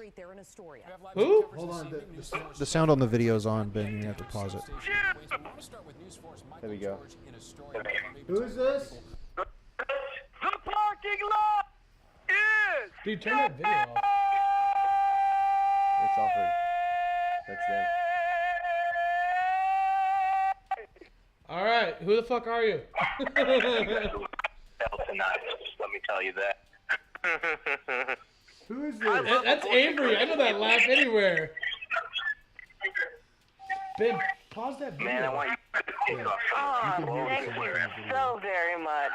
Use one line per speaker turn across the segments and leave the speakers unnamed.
Street there in Astoria.
Who?
Hold on. The sound on the video is on, Ben. You have to pause it.
There we go.
Who is this?
The parking lot is.
Dude, turn that video off.
It's offered. That's them.
All right, who the fuck are you?
Tonight, let me tell you that.
Who is this?
That's Avery. I know that laugh anywhere. Ben, pause that video.
Man, I want you to take off.
Oh, thank you so very much.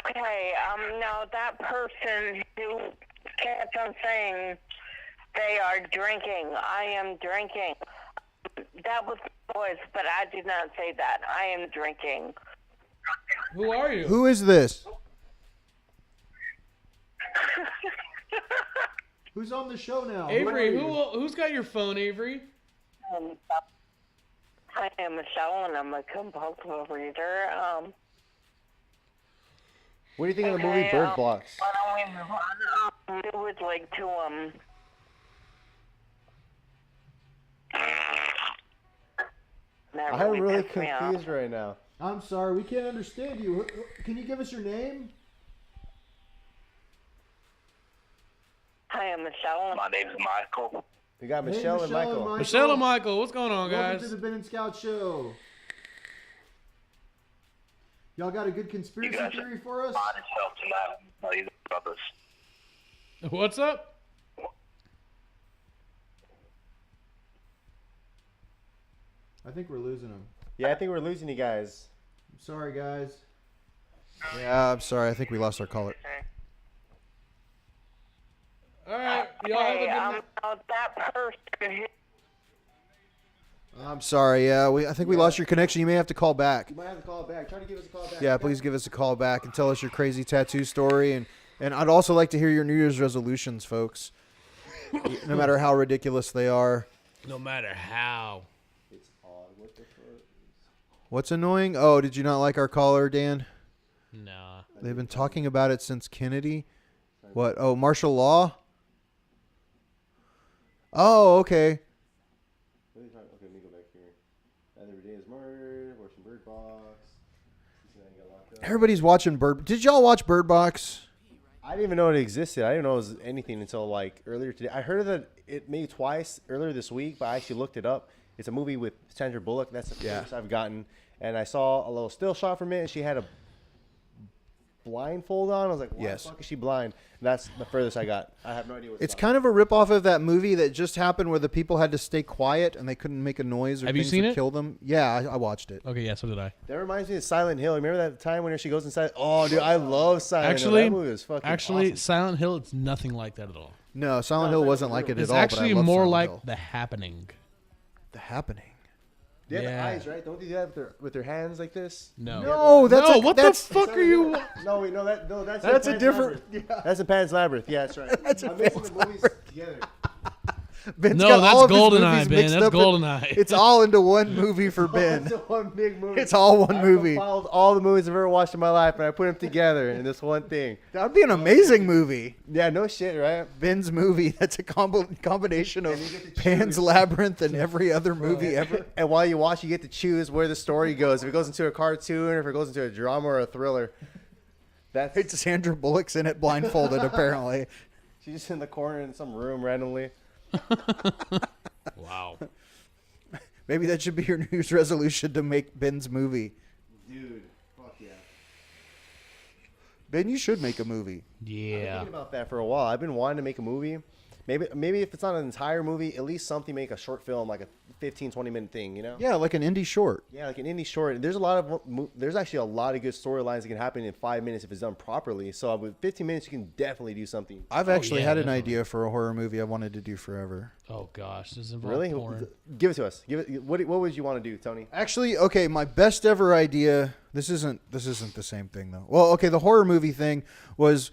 Okay, now that person who kept on saying they are drinking, I am drinking. That was the voice, but I did not say that. I am drinking.
Who are you?
Who is this? Who's on the show now?
Avery, who's got your phone, Avery?
I am Michelle, and I'm a compulsive reader.
What do you think of the movie Bird Box?
Why don't we move on? It would like to,
I'm really confused right now.
I'm sorry, we can't understand you. Can you give us your name?
Hi, I'm Michelle.
My name's Michael.
We got Michelle and Michael.
Michelle and Michael, what's going on,
Welcome
guys?
to the Ben and Scout Show. Y'all got a good conspiracy theory for us?
Mine is hell tonight. I'll tell you the brothers.
What's up?
I think we're losing them.
Yeah, I think we're losing you guys.
I'm sorry, guys. Yeah, I'm sorry. I think we lost our caller.
All right, y'all have a good night.
That person.
I'm sorry. Yeah, I think we lost your connection. You may have to call back.
You might have to call back. Try to give us a call back.
Yeah, please give us a call back and tell us your crazy tattoo story. And I'd also like to hear your New Year's resolutions, folks. No matter how ridiculous they are.
No matter how.
It's odd. What the fuck?
What's annoying? Oh, did you not like our caller, Dan?
Nah.
They've been talking about it since Kennedy. What? Oh, martial law? Oh, okay.
Okay, let me go back here. Every day is murder. Watching Bird Box.
Everybody's watching Bird. Did y'all watch Bird Box?
I didn't even know it existed. I didn't know it was anything until like earlier today. I heard that it made twice earlier this week, but I actually looked it up. It's a movie with Sandra Bullock. That's the first I've gotten. And I saw a little still shot from it, and she had a blindfold on. I was like, why the fuck is she blind? And that's the furthest I got. I have no idea what's
It's kind of a ripoff of that movie that just happened where the people had to stay quiet and they couldn't make a noise or
Have you
things
seen
would
it?
kill them. Yeah, I watched it.
Okay, yeah, so did I.
That reminds me of Silent Hill. Remember that time when she goes inside? Oh, dude, I love Silent Hill. That movie was fucking awesome.
Silent Hill, it's nothing like that at all.
No, Silent Hill wasn't like it
It's
at all.
actually
but I love
more
Silent
like
Hill.
The Happening.
The Happening.
They have the
Yeah.
eyes, right? Don't they do that with their hands like this?
No.
No, that's
No,
a,
what
that's,
the fuck are you?
No, wait, no, that's
That's
in
a
Pan's
different.
Labyrinth.
Yeah.
That's in Pan's Labyrinth. Yeah, that's right.
That's in
I'm mixing
Pan's
the movies together.
Ben's
No,
got
that's
all of his
GoldenEye,
movies
Ben.
mixed
That's
up in-
GoldenEye.
It's all into one movie for Ben.
It's one big movie.
It's all one
I
movie.
compiled all the movies I've ever watched in my life, and I put them together in this one thing.
That would be an amazing movie.
Yeah, no shit, right?
Ben's movie. That's a combination of
And you get to
Pan's
choose.
Labyrinth and every other movie ever.
And while you watch, you get to choose where the story goes. If it goes into a cartoon, or if it goes into a drama or a thriller. That's
It's Sandra Bullock's in it blindfolded, apparently.
she's just in the corner in some room randomly.
Wow.
Maybe that should be your New Year's resolution to make Ben's movie.
Dude, fuck yeah.
Ben, you should make a movie.
I've been
Yeah.
thinking about that for a while. I've been wanting to make a movie. Maybe if it's not an entire movie, at least something, make a short film, like a 15, 20-minute thing, you know?
Yeah, like an indie short.
Yeah, like an indie short. There's actually a lot of good storylines that can happen in 5 minutes if it's done properly. So with 15 minutes, you can definitely do something.
I've actually
yeah,
had an
definitely.
idea for a horror movie I wanted to do forever.
Oh gosh, this involves
Really?
porn.
Give it to us. What would you want to do, Tony?
Actually, okay, my best ever idea. This isn't the same thing though. Well, okay, the horror movie thing was.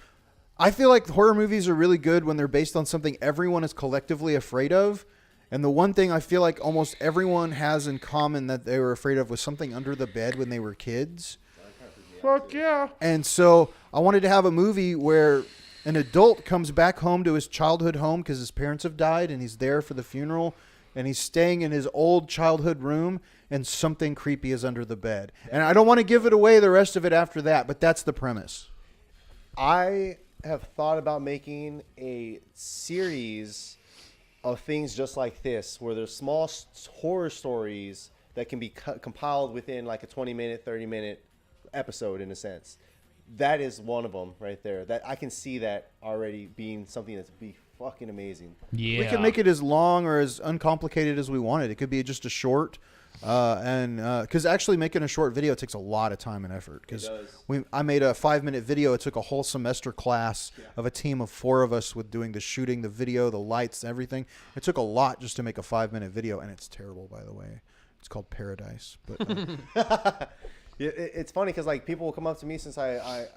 I feel like horror movies are really good when they're based on something everyone is collectively afraid of. And the one thing I feel like almost everyone has in common that they were afraid of was something under the bed when they were kids.
Fuck yeah.
And so I wanted to have a movie where An adult comes back home to his childhood home because his parents have died, and he's there for the funeral, and he's staying in his old childhood room, and something creepy is under the bed. And I don't want to give it away the rest of it after that, but that's the premise.
I have thought about making a series of things just like this, where there's small horror stories that can be compiled within like a 20-minute, 30-minute episode in a sense. That is one of them right there. That I can see that already being something that's be fucking amazing.
Yeah.
We can make it as long or as uncomplicated as we wanted. It could be just a short, because actually making a short video takes a lot of time and effort. Because I made a 5-minute video. It took a whole semester class of a team of 4 of us with doing the shooting, the video, the lights, everything. It took a lot just to make a 5-minute video, and it's terrible, by the way. It's called Paradise. But
it's funny because like people will come up to me since I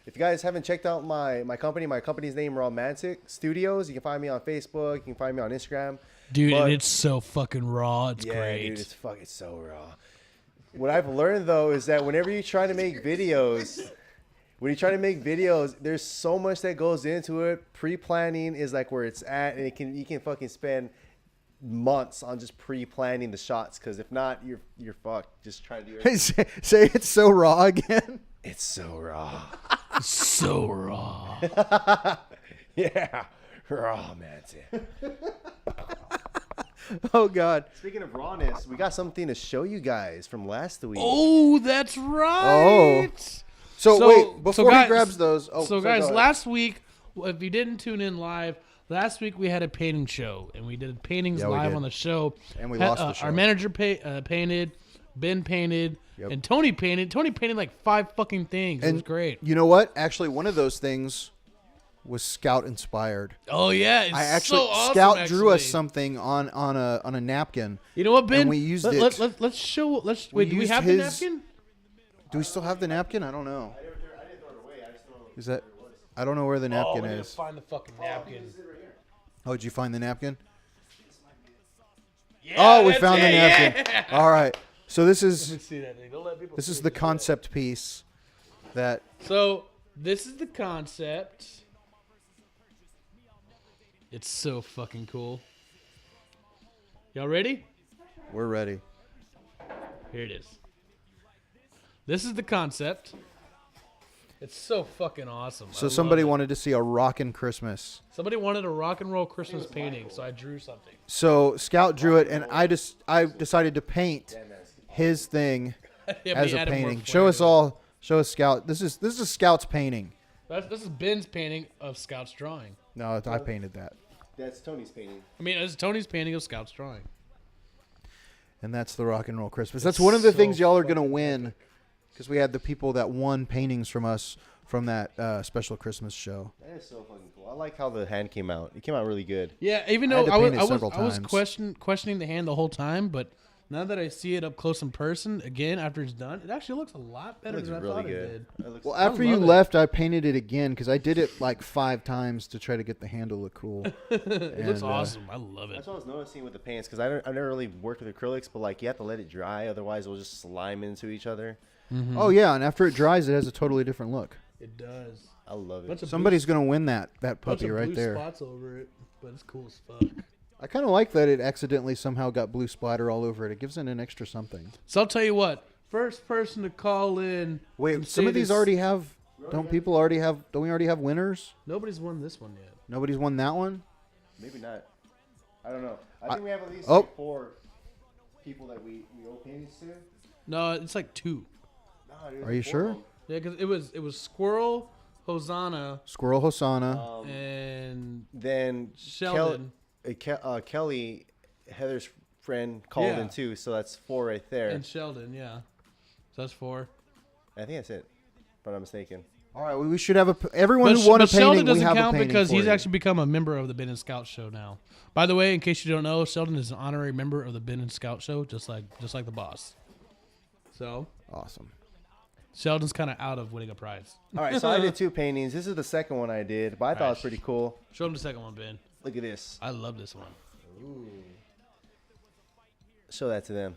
if you guys haven't checked out my company's name Romantic Studios. You can find me on Facebook. You can find me on Instagram.
Dude, and it's so fucking raw. It's great.
Dude, it's fucking so raw. What I've learned though is that whenever you try to make videos, there's so much that goes into it. Pre-planning is like where it's at, and you can fucking spend months on just pre-planning the shots, because if not, you're fucked. Just try to do it.
say it's so raw again.
It's so raw.
So raw.
Yeah, raw, man.
Oh God.
Speaking of rawness, we got something to show you guys from last week.
Oh, that's right.
So wait, before
guys,
he grabs those.
So guys, last week, if you didn't tune in live, last week we had a painting show, and we did paintings live on the show.
And we lost the show.
Our manager painted, Ben painted,
Yep.
and Tony painted. Tony painted like 5 fucking things. It was great.
You know what? Actually, one of those things was Scout inspired.
Oh yeah, it's
I actually
so awesome,
Scout drew us something on a napkin.
You know what, Ben?
And we used it.
Let's show.
We
Wait, do we
used
have the napkin?
Do we still have the napkin? I don't know. Is that? I don't know where the napkin
we need to
is.
find the fucking napkin.
Oh, did you find the napkin?
Yeah,
Oh, we
that's
found the
it,
napkin.
yeah.
All right. So this is
Let's see that thing. Don't let people
this
see
is the
this.
concept piece that
So this is the concept. It's so fucking cool. Y'all ready?
we're ready.
Here it is. This is the concept. It's so fucking awesome.
So
I
somebody
love it.
wanted to see a rockin' Christmas.
Somebody wanted a rock and roll Christmas painting, so I drew something.
So Scout drew it, and I decided to paint his thing
Yeah,
as
we
a
added more
painting.
flair to it.
Show us Scout. This is Scout's painting.
This is Ben's painting of Scout's drawing.
No, I painted that,
That's Tony's painting.
I mean, it's Tony's painting of Scout's drawing.
and that's the rock and roll Christmas. That's one of the
so
things y'all are gonna win, because we had the people that won paintings from us from that special Christmas show.
That is so fucking cool. I like how the hand came out. It came out really good.
Yeah, even
I had
though
to
I was
paint it several times.
questioning the hand the whole time, but now that I see it up close in person again after it's done, it actually looks a lot
It
better
looks
than I
really
thought
good.
it did.
It looks
Well, after you
love it.
left, I painted it again because I did it like 5 times to try to get the hand to look cool.
It looks awesome. I love it.
That's what I was noticing with the paints, because I've never really worked with acrylics, but like you have to let it dry, otherwise it'll just slime into each other.
Oh yeah, and after it dries, it has a totally different look.
It does.
I love it.
Bunch of
Somebody's gonna win that
bunch
puppy
of
right
blue
there.
spots over it, but it's cool as fuck.
I kind of like that it accidentally somehow got blue splatter all over it. It gives it an extra something.
So I'll tell you what. First person to call in.
Wait,
and
some
say
of these
this-
already have. Don't we already have winners?
Nobody's won this one yet.
Nobody's won that one.
Maybe not. I don't know. I think we have at least
oh.
like 4 people that we owe paintings to.
No, it's like 2.
Nah, dude,
Are you
4
sure?
of them.
Yeah, because it was Squirrel, Hosanna,
Squirrel Hosanna.
and
Then
Sheldon.
Kelly, Heather's friend, called
Yeah.
in too, so that's 4 right there.
and Sheldon. Yeah, so that's 4.
I think that's it, if I'm not mistaken.
All right, we should have everyone who won a
Sheldon
painting. We
doesn't
have a
count
painting
because
for
he's
you.
actually become a member of the Ben and Scout show now. By the way, in case you don't know, Sheldon is an honorary member of the Ben and Scout show, just like the boss. So
awesome.
Sheldon's kind of out of winning a prize.
All right, so I did 2 paintings. This is the second one I did, but I thought it was pretty cool.
Show him the second one, Ben.
Look at this.
I love this one.
Show that to them.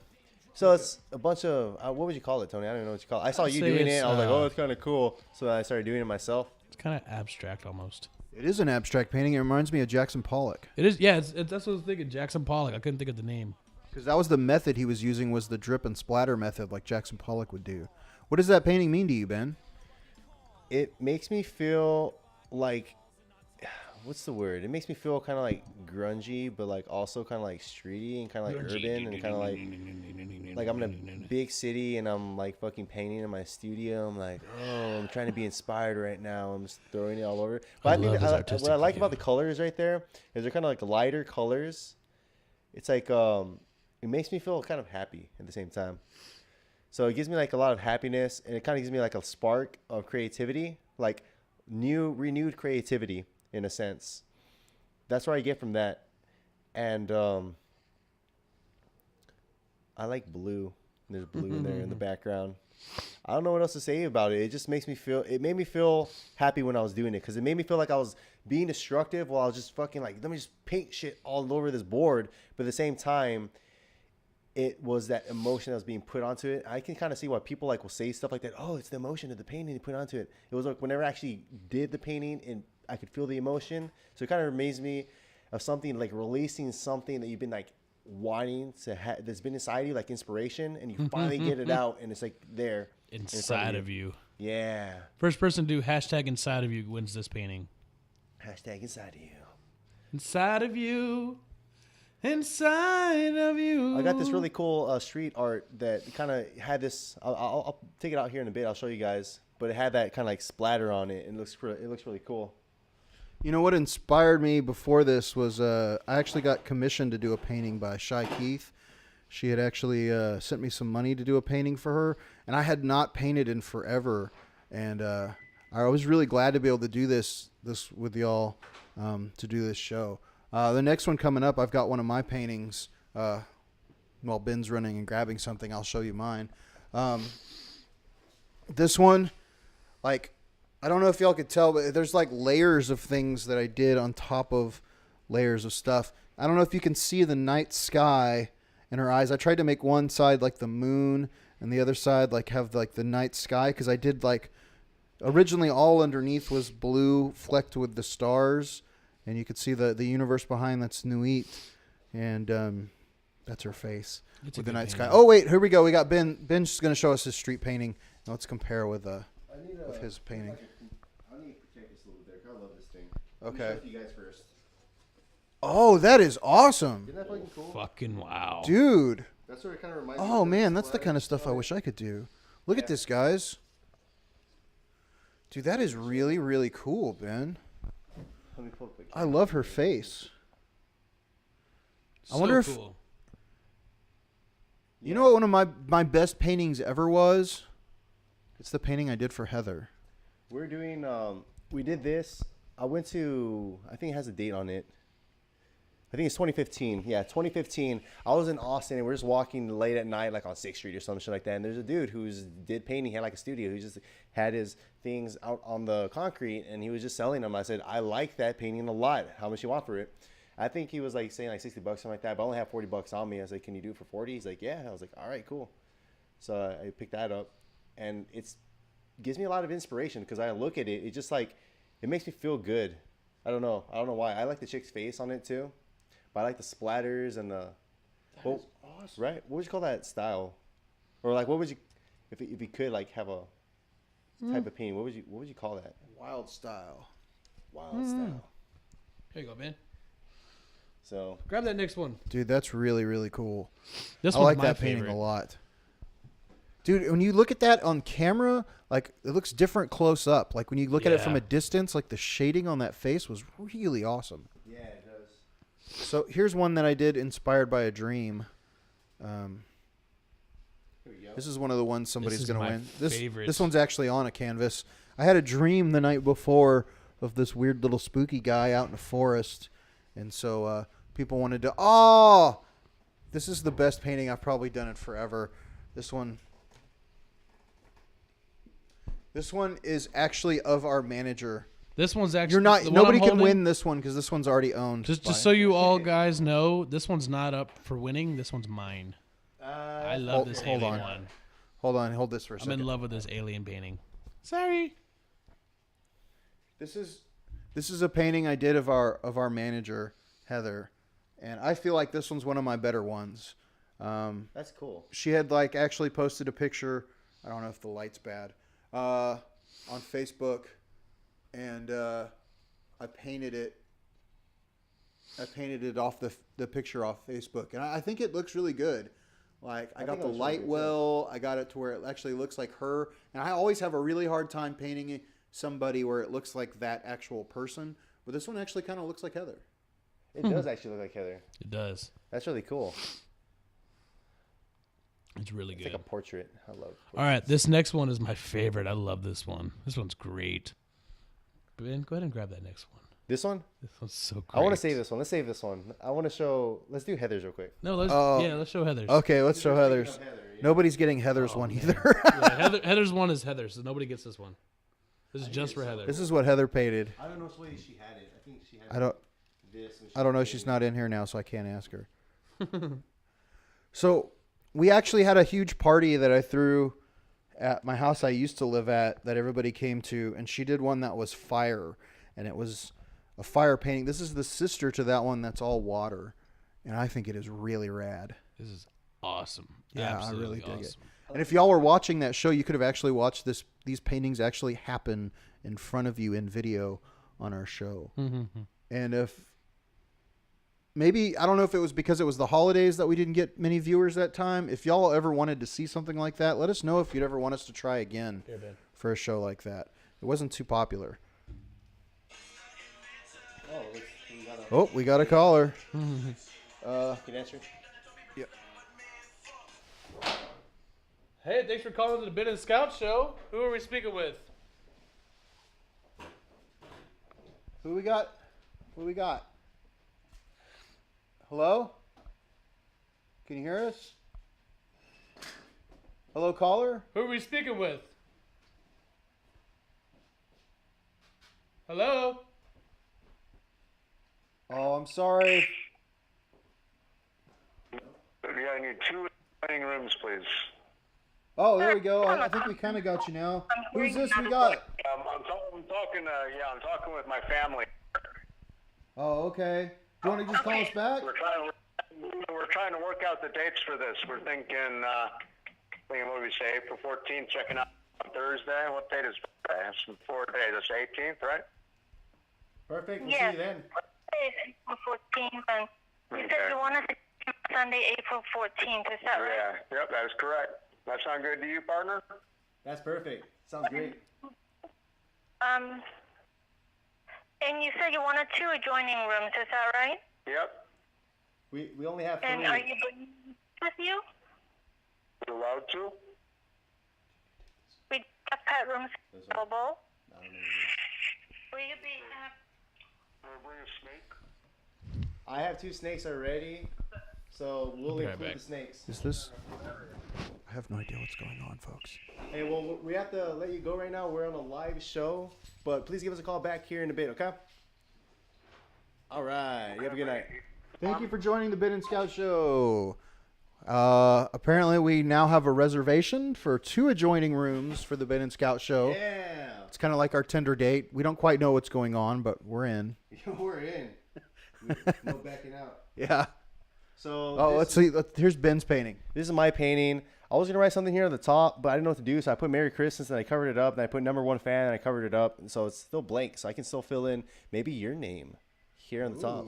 So it's a bunch of what would you call it, Tony? I don't know what you call it. I saw
I'd
you
say
doing it.
it's,
I was like, oh, it's kind of cool. So I started doing it myself.
kind of abstract almost.
It is an abstract painting. It reminds me of Jackson Pollock.
It is. Yeah, that's what I was thinking. Jackson Pollock. I couldn't think of the name.
Because that was the method he was using, was the drip and splatter method like Jackson Pollock would do. What does that painting mean to you, Ben?
It makes me feel like, what's the word? It makes me feel kind of like grungy, but like also kind of like streety and kind of like urban and kind of like I'm in a big city and I'm like fucking painting in my studio. I'm like, oh, I'm trying to be inspired right now. I'm just throwing it all over. But what I like about the colors right there is they're kind of like lighter colors. It's like it makes me feel kind of happy at the same time. So it gives me like a lot of happiness, and it kind of gives me like a spark of creativity, like renewed creativity in a sense. That's what I get from that. And I like blue. There's blue in there in the background. I don't know what else to say about it. It just makes me feel, it made me feel happy when I was doing it, because it made me feel like I was being destructive while I was just fucking like, let me just paint shit all over this board. But at the same time, it was that emotion that was being put onto it. I can kind of see why people like will say stuff like that. Oh, it's the emotion of the painting they put onto it. It was like whenever I actually did the painting and I could feel the emotion. So it kind of reminds me of something like releasing something that you've been like wanting to have, that's been inside you, like inspiration, and you finally get it out, and it's like there
inside of you.
Yeah.
First person to do hashtag inside of you wins this painting.
Hashtag inside of you.
Inside of you. Inside of you.
I got this really cool street art that kind of had this. I'll take it out here in a bit. I'll show you guys. But it had that kind of like splatter on it, and it looks really cool.
You know what inspired me before this was I actually got commissioned to do a painting by Shy Keith. She had actually sent me some money to do a painting for her, and I had not painted in forever. And I was really glad to be able to do this with y'all, to do this show. The next one coming up, I've got one of my paintings. While Ben's running and grabbing something, I'll show you mine. This one, like, I don't know if y'all could tell, but there's like layers of things that I did on top of layers of stuff. I don't know if you can see the night sky in her eyes. I tried to make one side like the moon and the other side like have like the night sky, because I did like originally all underneath was blue flecked with the stars. And you could see the universe behind. That's Nuit. And that's her face with the night sky. Oh, wait. Here we go. We got Ben. Ben's just going to show us his street painting. Now let's compare with his painting.
I need to protect this a little bit. I love this thing.
Okay.
Let me show it to you guys first.
Oh, that is awesome.
Isn't that fucking cool?
Fucking wow.
Dude.
That's what it kind of reminds me
Oh,
of.
man. That's the kind of stuff I wish I could do. Look at this, guys. Dude, that is really, really cool, Ben. I love her face. I wonder if
cool.
You know what one of my best paintings ever was? It's the painting I did for Heather.
We're doing we did this. I went to, I think it has a date on it. I think it's 2015. Yeah, 2015. I was in Austin and we're just walking late at night, like on 6th Street or some shit like that. And there's a dude who's did painting. He had like a studio. He just had his things out on the concrete and he was just selling them. I said, I like that painting a lot. How much you want for it? I think he was like saying like $60, something like that. But I only have $40 on me. I was like, can you do it for 40? He's like, yeah. I was like, all right, cool. So I picked that up, and gives me a lot of inspiration because I look at it. It just like, it makes me feel good. I don't know why. I like the chick's face on it too. But I like the splatters and the. That is awesome. Right? What would you call that style? Or like, what would you, if you could like have a type of painting? What would you call that?
Wild style.
Wild style.
Here you go, man.
So
grab that next one,
dude. That's really, really cool.
This
I like that painting a lot, dude. When you look at that on camera, like it looks different close up. Like when you look at it from a distance, like the shading on that face was really awesome.
Yeah, it does.
So here's one that I did inspired by a dream.
Here we go.
This is one of the ones somebody's going to win.
Favorite.
This one's actually on a canvas. I had a dream the night before of this weird little spooky guy out in the forest. And so people wanted to, this is the best painting. I've probably done it forever. This one is actually of our manager.
This one's actually
You're not. Nobody can win this one because this one's already owned.
Just so you all guys know, this one's not up for winning. This one's mine. I love this alien one.
Hold on. Hold this for a second.
I'm in love with this alien painting. Sorry.
This is a painting I did of our manager, Heather, and I feel like this one's one of my better ones.
That's cool.
She had like actually posted a picture. I don't know if the light's bad on Facebook, and I painted it. I painted it off the picture off Facebook, and I think it looks really good. Like I got the light well. I got it to where it actually looks like her, and I always have a really hard time painting somebody where it looks like that actual person. But this one actually kind of looks like Heather.
It does actually look like Heather.
It does.
That's really cool.
It's really
It's
good.
like a portrait. I love portraits.
All right, this next one is my favorite. I love this one. This one's great. Ben, go ahead and grab that next one.
This one?
This one's so great.
I want to save this one. Let's save this one. I want to show. Let's do Heather's real quick.
No, let's show Heather's.
Okay, let's show Heather's.
Heather, yeah.
Nobody's getting Heather's one either.
Yeah, Heather's one is Heather's, so nobody gets this one. This is just for Heather.
This is what Heather painted.
I don't know which way she had it. I think she had
I don't.
this.
I don't know. She's not in here now, so I can't ask her. So we actually had a huge party that I threw at my house I used to live at that everybody came to, and she did one that was fire, and it was a fire painting. This is the sister to that one that's all water, and I think it is really rad.
This is awesome.
Yeah,
Absolutely
I really dig it.
awesome.
And if y'all were watching that show, you could have actually watched these paintings actually happen in front of you in video on our show.
Mm-hmm.
And if maybe, I don't know if it was because it was the holidays that we didn't get many viewers that time. If y'all ever wanted to see something like that, let us know if you'd ever want us to try again for a show like that. It wasn't too popular. Oh, we got a caller.
Can you answer?
Yep.
Hey, thanks for calling the Ben and Scout Show. Who are we speaking with?
Who we got? Who we got? Hello? Can you hear us? Hello, caller?
Who are we speaking with? Hello?
Oh, I'm sorry.
Yeah, I need 2 dining rooms, please.
Oh, there we go. I think we kind of got you now. Who's this we got?
I'm talking with my family.
Oh, okay. Do you want to just call us back?
We're trying to work out the dates for this. We're thinking, what do we say, April 14th, checking out on Thursday. What date is Friday? It's 4 days. That's 18th, right?
Perfect. We'll
Yes.
see you then.
April 14th, and you said you wanted to do Sunday, April 14th. Is that right?
Yeah. Yep, that is correct. That sound good to you, partner?
That's perfect. Sounds great.
And you said you wanted 2 adjoining rooms. Is that right?
Yep.
We only have 3.
And are you bringing with you?
You allowed to?
We have pet rooms available.
I don't know.
Will you be?
Bring a snake.
I have 2 snakes already, so we'll
Be right
include
back.
the snakes.
Is this? I have no idea what's going on, folks.
Hey, well, we have to let you go right now. We're on a live show, but please give us a call back here in a bit, okay? All right. You have a good night.
Thank you for joining the Ben and Scout Show. Apparently, we now have a reservation for 2 adjoining rooms for the Ben and Scout Show.
Yeah.
It's kind of like our Tinder date. We don't quite know what's going on, but we're in.
We're in. No backing out.
Yeah.
So
Oh,
this,
let's see. Here's Ben's painting.
this is my painting. I was gonna write something here at the top, but I didn't know what to do, so I put Merry Christmas and I covered it up, and I put #1 fan and I covered it up, and so it's still blank, so I can still fill in maybe your name here on the top.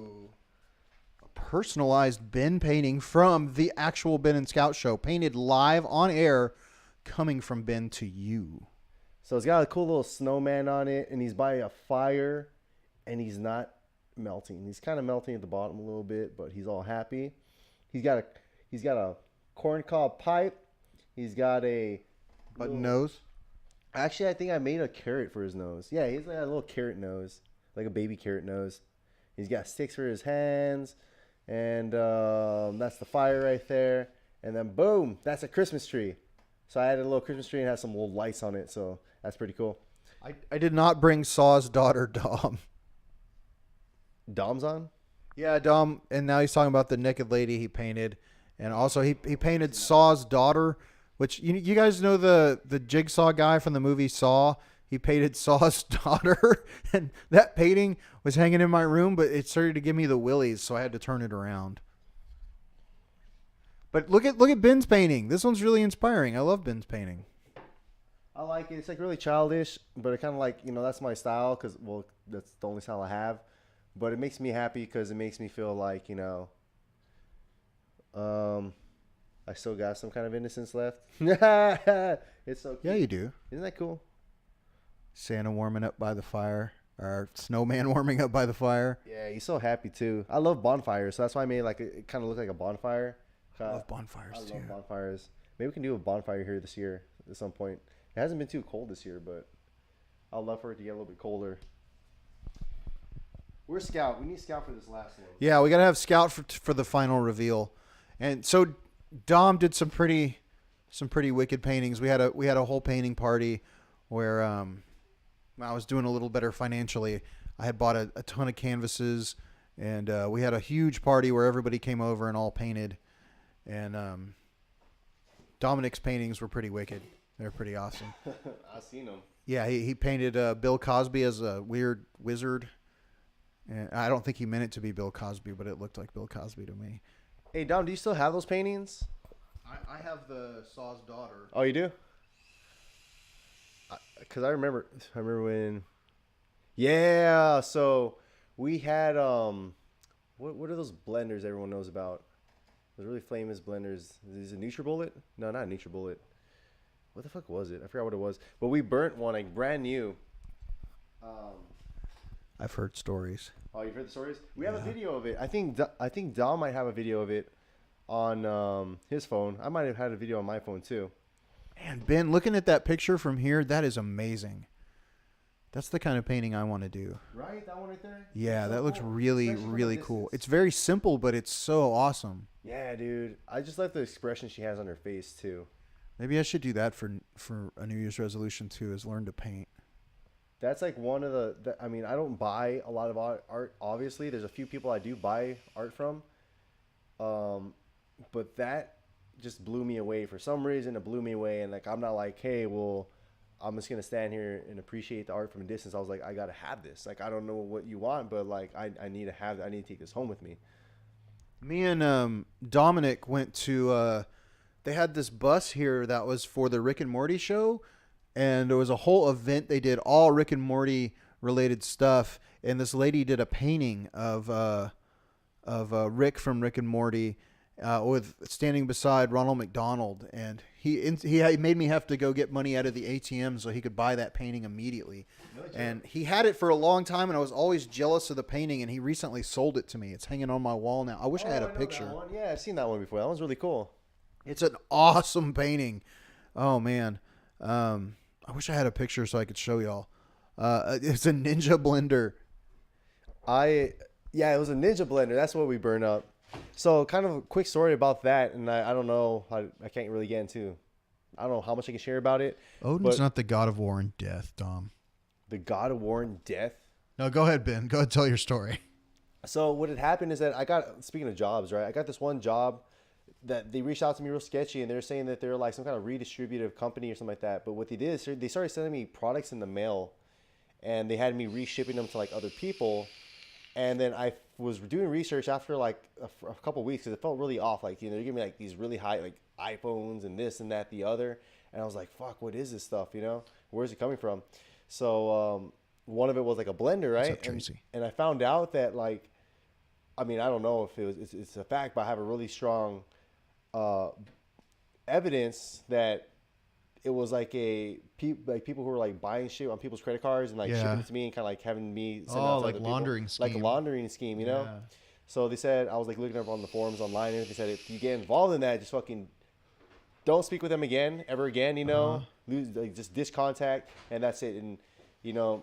A personalized Ben painting from the actual Ben and Scout Show, painted live on air, coming from Ben to you.
So it's got a cool little snowman on it, and he's by a fire, and he's not melting. He's kind of melting at the bottom a little bit, but he's all happy. He's got a corncob pipe. He's got a
Button nose.
Actually, I think I made a carrot for his nose. Yeah, he's got a little carrot nose, like a baby carrot nose. He's got sticks for his hands, and that's the fire right there. And then boom, that's a Christmas tree. So I added a little Christmas tree and has some little lights on it. So that's pretty cool.
I did not bring Saw's daughter, Dom.
Dom's on?
Yeah, Dom. And now he's talking about the naked lady he painted. And also he painted Saw's daughter, which you guys know the jigsaw guy from the movie Saw. he painted Saw's daughter, and that painting was hanging in my room, but it started to give me the willies, so I had to turn it around. But look at Ben's painting. This one's really inspiring. I love Ben's painting.
I like it. It's like really childish, but it kind of like, that's my style because, well, that's the only style I have. But it makes me happy because it makes me feel like, I still got some kind of innocence left. It's so cute.
Yeah, you do.
Isn't that cool?
Santa warming up by the fire, or snowman warming up by the fire.
Yeah, he's so happy too. I love bonfires, so that's why I made like it kind of look like a bonfire.
I love bonfires too.
I love bonfires. Maybe we can do a bonfire here this year at some point. It hasn't been too cold this year, but I'd love for it to get a little bit colder. Where's Scout? We need Scout for this last one.
Yeah, we gotta have Scout for the final reveal. And so Dom did some pretty wicked paintings. We had a whole painting party where I was doing a little better financially. I had bought a ton of canvases, and we had a huge party where everybody came over and all painted. And Dominic's paintings were pretty wicked. They're pretty awesome.
I've seen them.
Yeah, he painted Bill Cosby as a weird wizard. And I don't think he meant it to be Bill Cosby, but it looked like Bill Cosby to me.
Hey, Dom, do you still have those paintings?
I have the Saw's daughter.
Oh, you do? Because I remember when... Yeah, so we had... What are those blenders everyone knows about? Those really famous blenders. Is it NutriBullet? No, not NutriBullet. What the fuck was it? I forgot what it was. But we burnt one, like brand new.
I've heard stories.
Oh, you've heard the stories? We have a video of it. I think Dom might have a video of it on his phone. I might have had a video on my phone too.
Man, Ben, looking at that picture from here, that is amazing. That's the kind of painting I want to do.
Right? That one right there?
Yeah,
So
that looks
cool.
really,
Especially from a
really cool.
distance.
It's very simple, but it's so awesome.
Yeah, dude. I just like the expression she has on her face too.
Maybe I should do that for a New Year's resolution too, is learn to paint.
That's like one of I mean, I don't buy a lot of art. Obviously, there's a few people I do buy art from. But that just blew me away. For some reason, it blew me away. And like, I'm not like, hey, well, I'm just going to stand here and appreciate the art from a distance. I was like, I got to have this. Like, I don't know what you want, but like, I need to have, I need to take this home with me.
Me and Dominic went to, they had this bus here that was for the Rick and Morty show. And there was a whole event. They did all Rick and Morty related stuff. And this lady did a painting of Rick from Rick and Morty with standing beside Ronald McDonald. And he made me have to go get money out of the ATM so he could buy that painting immediately. And he had it for a long time, and I was always jealous of the painting. And he recently sold it to me. It's hanging on my wall now. I wish I had a picture.
That one. Yeah, I've seen that one before. That one's really cool.
It's an awesome painting. Oh, man. I wish I had a picture so I could show y'all. It's a Ninja blender.
Yeah, it was a Ninja blender. That's what we burned up. So kind of a quick story about that. And I don't know. I can't really get into. I don't know how much I can share about it.
Odin's not the god of war and death, Dom.
The god of war and death?
No, go ahead, Ben. Go ahead and tell your story.
So what had happened is that speaking of jobs, right? I got this one job that they reached out to me real sketchy, and they're saying that they're like some kind of redistributive company or something like that. But what they did is they started sending me products in the mail, and they had me reshipping them to like other people. And then I was doing research after like a couple of weeks because it felt really off. Like, they're giving me like these really high like iPhones and this and that, the other. And I was like, fuck, what is this stuff? Where's it coming from? So one of it was like a blender, right?
What's up, Tracy?
And I found out that like, I mean, I don't know if it's a fact, but I have a really strong evidence that it was like people who were like buying shit on people's credit cards and like shipping it to me and kind of like having me send out to
like
other
laundering
people.
scheme.
Like a laundering scheme, Yeah. So they said, I was like looking up on the forums online, and they said if you get involved in that, just fucking don't speak with them ever again, lose, like, just dish contact, and that's it. And you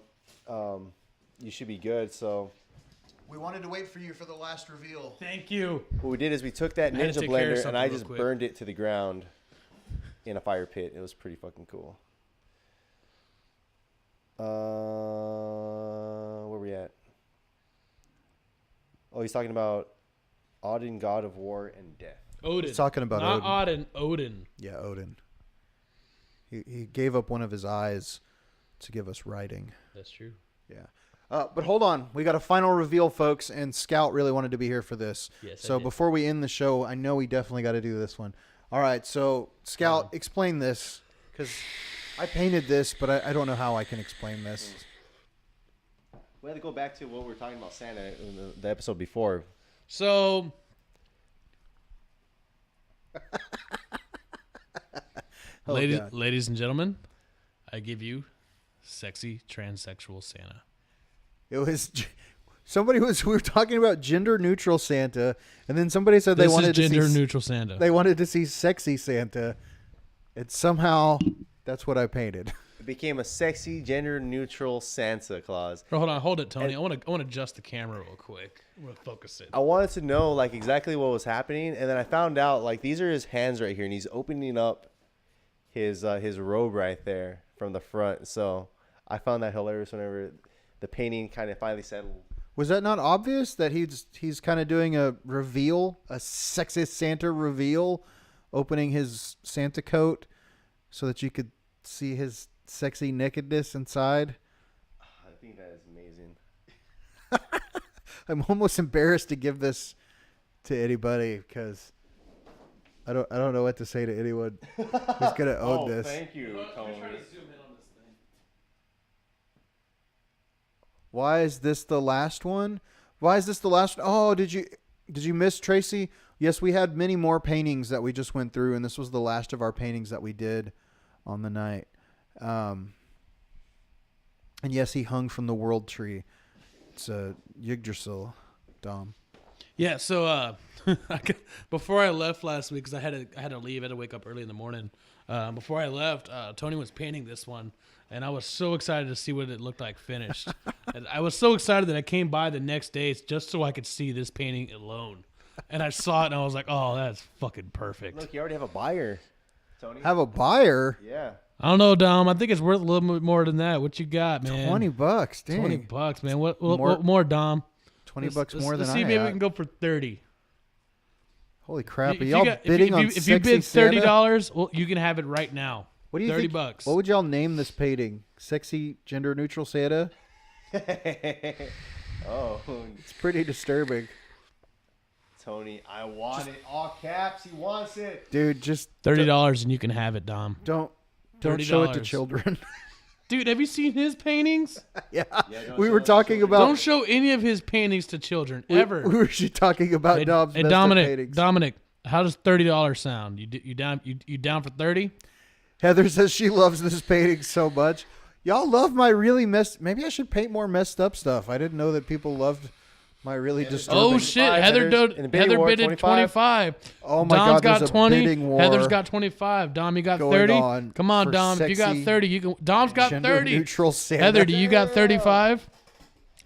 should be good. So
We wanted to wait for you for the last reveal.
Thank you.
what we did is we took that
I had to
Ninja
take care of
blender and I
something
just
real quick.
burned it to the ground in a fire pit. It was pretty fucking cool. Where we at? Oh, he's talking about Odin, god of war and death.
Odin.
He's talking about
Not
Odin.
Odin.
Yeah, Odin. He gave up one of his eyes to give us writing.
That's true.
Yeah. But hold on. We got a final reveal, folks, and Scout really wanted to be here for this.
Yes,
so before we end the show, I know we definitely got to do this one. All right. So, Scout, explain this, because I painted this, but I don't know how I can explain this.
We had to go back to what we were talking about Santa in the episode before.
So, ladies and gentlemen, I give you sexy transsexual Santa.
It was we were talking about gender neutral Santa, and then somebody said
This is gender neutral Santa.
They wanted to see sexy Santa. And somehow that's what I painted.
It became a sexy, gender-neutral Santa Claus.
Hold it, Tony. I want to adjust the camera real quick. I'm gonna focus it.
I wanted to know like exactly what was happening, and then I found out like these are his hands right here, and he's opening up his robe right there from the front. So I found that hilarious whenever the painting kind of finally settled.
Was that not obvious that he's kind of doing a reveal, a sexist Santa reveal, opening his Santa coat so that you could see his sexy nakedness inside?
I think that is amazing.
I'm almost embarrassed to give this to anybody because I don't know what to say to anyone who's gonna own this.
Thank you, Tony.
Why is this the last one? Oh, did you miss Tracy? Yes, we had many more paintings that we just went through, and this was the last of our paintings that we did on the night. And yes, he hung from the world tree. It's a Yggdrasil, Dom.
Yeah, so before I left last week, because I had to leave, I had to wake up early in the morning. Before I left, Tony was painting this one, and I was so excited to see what it looked like finished. And I was so excited that I came by the next day just so I could see this painting alone. And I saw it, and I was like, "Oh, that's fucking perfect."
Look, you already have a buyer, Tony.
Have a buyer?
Yeah.
I don't know, Dom. I think it's worth a little bit more than that. What you got, man?
$20. Dang.
$20, man. What more, Dom?
$20 more than
let's
I
see,
had.
maybe we can go for 30.
Holy crap!
If
Are
you
y'all
got-
bidding on
if you bid
sexy
$30, well, you can have it right now.
What do you think?
$30.
What would y'all name this painting? Sexy gender neutral Santa?
Oh,
It's pretty disturbing.
Tony, I want it. All caps. He wants it.
Dude, just
$30 and you can have it, Dom.
don't show it to
$30.
children.
Dude, have you seen his paintings?
Yeah.
don't
We
show
were
it,
talking
show it.
about
Don't show any of his paintings to children ever.
We were talking about Dom's
Hey,
messed up
Dominic,
paintings.
Dominic, how does $30 sound? You down for 30?
Heather says she loves this painting so much. Y'all love my really messed. Maybe I should paint more messed up stuff. I didn't know that people loved my really disturbing.
Oh shit! Heather bidded 25.
Oh my
Dom's
God, there's
got
a
20.
bidding war
Heather's got 25. Dom, you got
going
30.
on
Come on,
for
Dom. If you got
sexy
30, you can. Dom's got
gender
30.
neutral Santa.
Heather, do you got 35?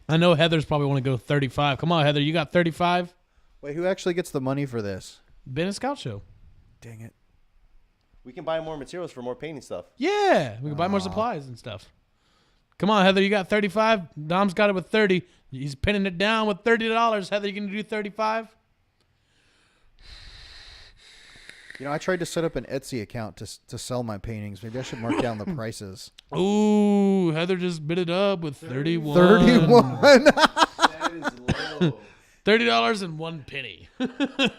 I know Heather's probably want to go 35. Come on, Heather, you got 35?
Wait, who actually gets the money for this?
Ben and Scout Show.
Dang it.
We can buy more materials for more painting stuff.
Yeah, we can buy more supplies and stuff. Come on, Heather, you got 35. Dom's got it with 30. He's pinning it down with $30. Heather, you gonna do 35?
You know, I tried to set up an Etsy account to sell my paintings. Maybe I should mark down the prices.
Ooh, Heather just bid it up with 31.
31.
That is low.
$30 and 1 penny.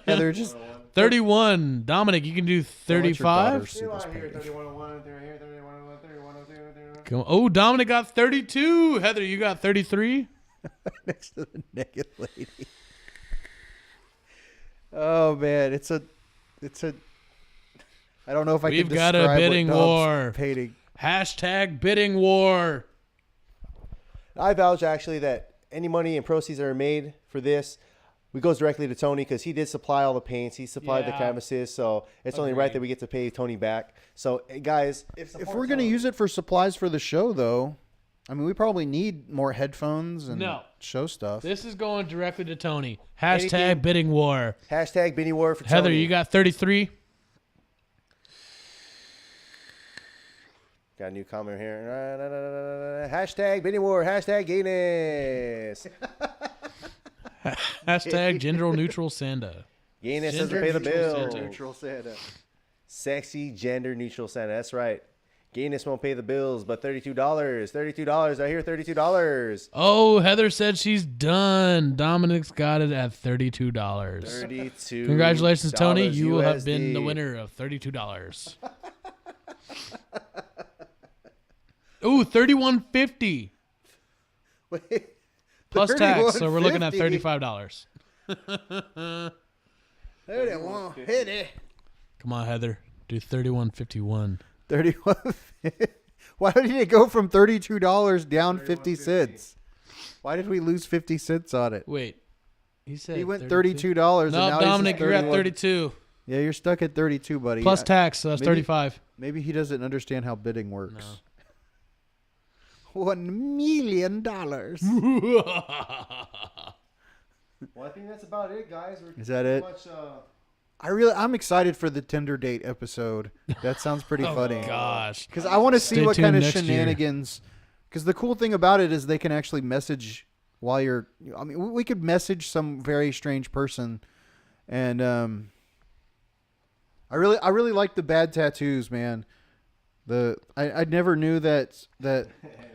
Heather, just
31. Dominic, you can do
don't let your daughter
35.
see this painting.
3101, here, 3101, 3102.
Come on. Oh, Dominic got 32. Heather, you got 33.
Next to the naked lady. Oh man, it's a. I don't know if I
We've
can
got a
describe
bidding
what Dom's
war.
painting.
Hashtag bidding war.
I vouch actually that any money and proceeds that are made for this, we goes directly to Tony because he did supply all the paints. He supplied the
Yeah.
canvases, so it's only right
Agreed.
that we get to pay Tony back. So guys,
If we're gonna use it for supplies for the show, though, I mean, we probably need more headphones and
No.
show stuff.
This is going directly to Tony. Hashtag
Anything-
bidding war.
hashtag Benny War for
Heather,
Tony.
you got 33.
Got a new comment here. Hashtag Benny War. Hashtag gayness.
Hashtag gender neutral Santa.
Gayness doesn't
Gender
pay the
neutral
bill.
Santa.
Neutral Santa.
Sexy gender neutral Santa. That's right. Gaines won't pay the bills, but $32. $32. I hear $32.
Oh, Heather said she's done. Dominic's got it at $32.
$32.
Congratulations, Tony. You will have
USD.
been the winner of $32. Ooh, $31.50
Wait,
plus tax. So we're looking at
$31.50.
$35.
Hit it.
Come on, Heather. Do $31.51.
31. Why did it go from $32 down 50 cents? Why did we lose 50 cents on it?
Wait. He said
He went
$32.
$32. and
No,
now
Dominic,
he's
you're at
31.
32
Yeah, you're stuck at 32, buddy.
plus tax. So that's
maybe-
35.
Maybe he doesn't understand how bidding works.
No.
$1 million.
Well, I think that's about it, guys. We're
Is that it?
Much,
I'm excited for the Tinder date episode. That sounds pretty funny.
Gosh.
Because I want to see
Stay
what kind of
tuned next year.
shenanigans. Because the cool thing about it is they can actually message while you're. I mean, we could message some very strange person, and I really like the bad tattoos, man. I never knew that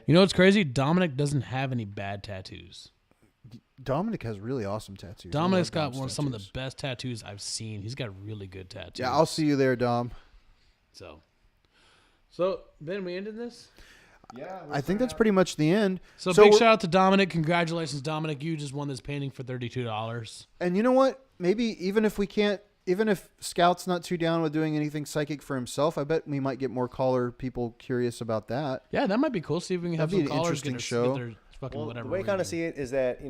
You know what's crazy? Dominic doesn't have any bad tattoos.
Dominic has really awesome tattoos.
Dominic's
I love
got
Dom's
some of
tattoos.
the best tattoos I've seen. He's got really good tattoos.
Yeah, I'll see you there, Dom.
So Ben, we ended this.
yeah.
I think that's pretty much the end.
So big
we're-
shout out to Dominic. Congratulations, Dominic. You just won this painting for $32.
And you know what? Maybe even if Scout's not too down with doing anything psychic for himself, I bet we might get more people curious about that.
Yeah, that might be cool. See if we can have
That'd be
some
an
callers
interesting
get
show.
their fucking
Well,
whatever.
the way I
we're
kind of
doing.
see it is that,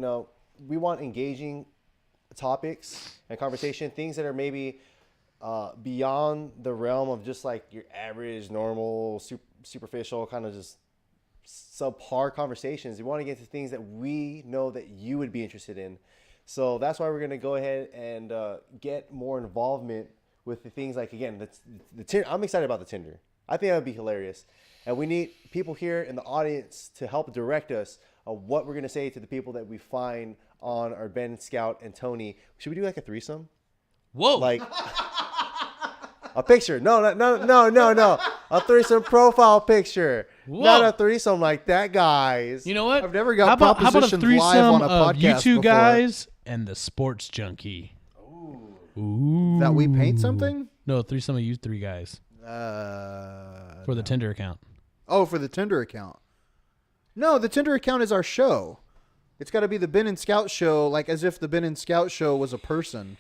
we want engaging topics and conversation, things that are maybe beyond the realm of just like your average, normal, superficial, kind of just subpar conversations. We want to get to things that we know that you would be interested in. So that's why we're going to go ahead and get more involvement with the things like, again, the Tinder. I'm excited about the Tinder. I think that would be hilarious. And we need people here in the audience to help direct us of what we're going to say to the people that we find on our Ben, Scout, and Tony. Should we do like a threesome?
Whoa.
Like a picture. No. A threesome profile picture.
Whoa.
Not a threesome like that, guys.
You know what?
I've never got
how about a
propositioned live
threesome
on a
of you
podcast
two
before.
guys and the sports junkie? Ooh.
That we paint something?
No, threesome of you three guys for the Tinder account.
Oh, for the Tinder account. No, the Tinder account is our show. It's got to be the Ben and Scout show, like as if the Ben and Scout show was a person.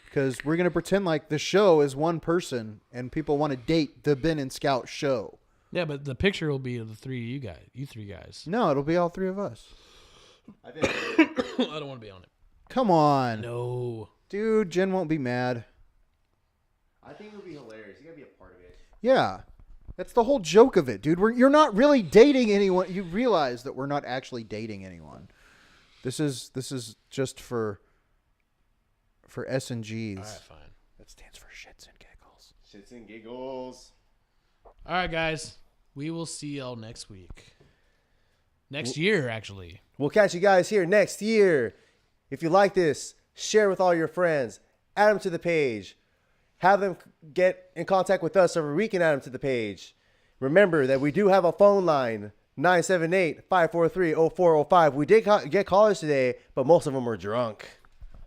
Because we're going to pretend like the show is one person and people want to date the Ben and Scout show.
Yeah, but the picture will be of the you three guys.
No, it'll be all three of us.
I don't want to be on it.
Come on.
No.
Dude, Jen won't be mad.
I think it would be hilarious. You got to be a part of it.
Yeah. That's the whole joke of it, dude. You're not really dating anyone. You realize that we're not actually dating anyone. This is just for S and G's.
All right, fine.
That stands for shits and giggles.
Shits and giggles.
All right, guys. We will see y'all next week. Next year, actually.
We'll catch you guys here next year. If you like this, share with all your friends. Add them to the page. Have them get in contact with us so we can add them to the page. Remember that we do have a phone line, 978-543-0405. We did get callers today, but most of them were drunk.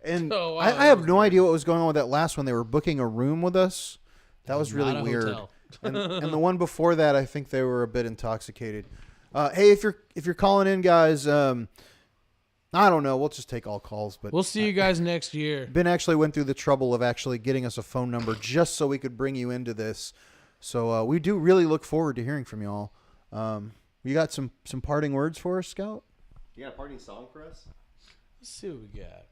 And
Oh, wow,
I have no idea what was going on with that last one. They were booking a room with us. That was really
Not a
weird.
hotel.
and the one before that, I think they were a bit intoxicated. Hey, if you're calling in, guys, I don't know. We'll just take all calls. But
We'll see you guys next year.
Ben actually went through the trouble of actually getting us a phone number just so we could bring you into this. So we do really look forward to hearing from y'all. You got some parting words for us, Scout?
You got a parting song for us?
Let's see what we got.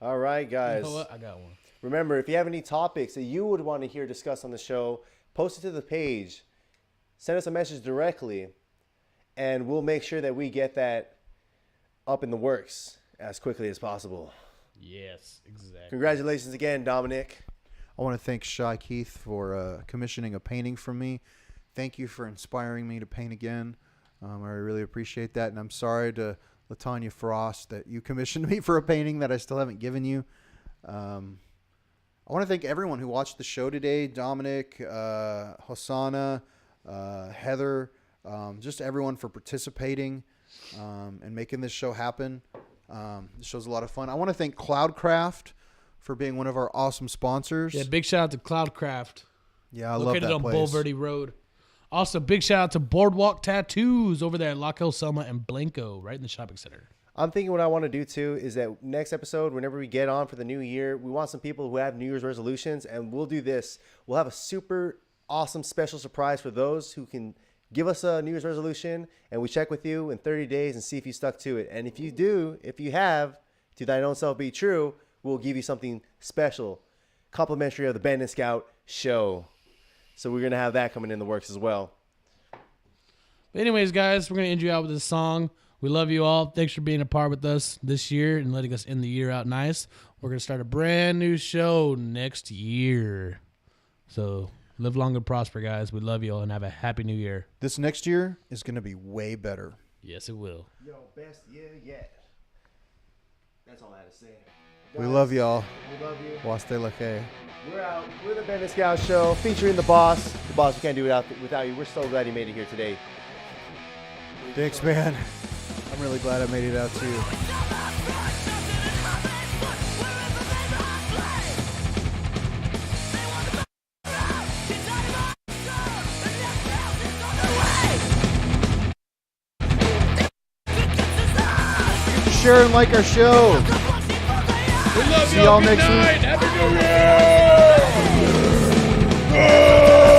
All right, guys.
You know what? I got one.
Remember, if you have any topics that you would want to hear discussed on the show, post it to the page. Send us a message directly, and we'll make sure that we get that up in the works as quickly as possible.
Yes, exactly.
Congratulations again, Dominic.
I want to thank Shy Keith for commissioning a painting from me. Thank you for inspiring me to paint again. I really appreciate that, and I'm sorry to LaTanya Frost that you commissioned me for a painting that I still haven't given you. I want to thank everyone who watched the show today. Dominic, Hosanna, Heather, just everyone for participating and making this show happen. This show's a lot of fun. I want to thank Cloudcraft for being one of our awesome sponsors.
Yeah, big shout out to Cloudcraft.
Yeah, I love
located
that
on
place.
Bulverde Road. Also, big shout out to Boardwalk Tattoos over there at Lock Hill, Selma, and Blanco, right in the shopping center.
I'm thinking what I want to do too is that next episode, whenever we get on for the new year, we want some people who have New Year's resolutions, and we'll do this. We'll have a super awesome special surprise for those who can give us a New Year's resolution, and we check with you in 30 days and see if you stuck to it. And if you do, if you have, to thine own self be true, we'll give you something special, complimentary of the Band and Scout show. So we're going to have that coming in the works as well.
But anyways, guys, we're going to end you out with this song. We love you all. Thanks for being a part with us this year and letting us end the year out nice. We're going to start a brand new show next year. So live long and prosper, guys. We love you all and have a happy new year.
This next year is going to be way better.
Yes, it will.
Yo, best year yet. That's all I had to say.
We love y'all.
We love you.
Waste la que.
We're out. We're the Band and Scout show featuring the boss. The boss, we can't do it without you. We're so glad he made it here today.
Thanks, man. I'm really glad I made it out too. Share and like our show.
We love
See y'all next week.
Happy New Year!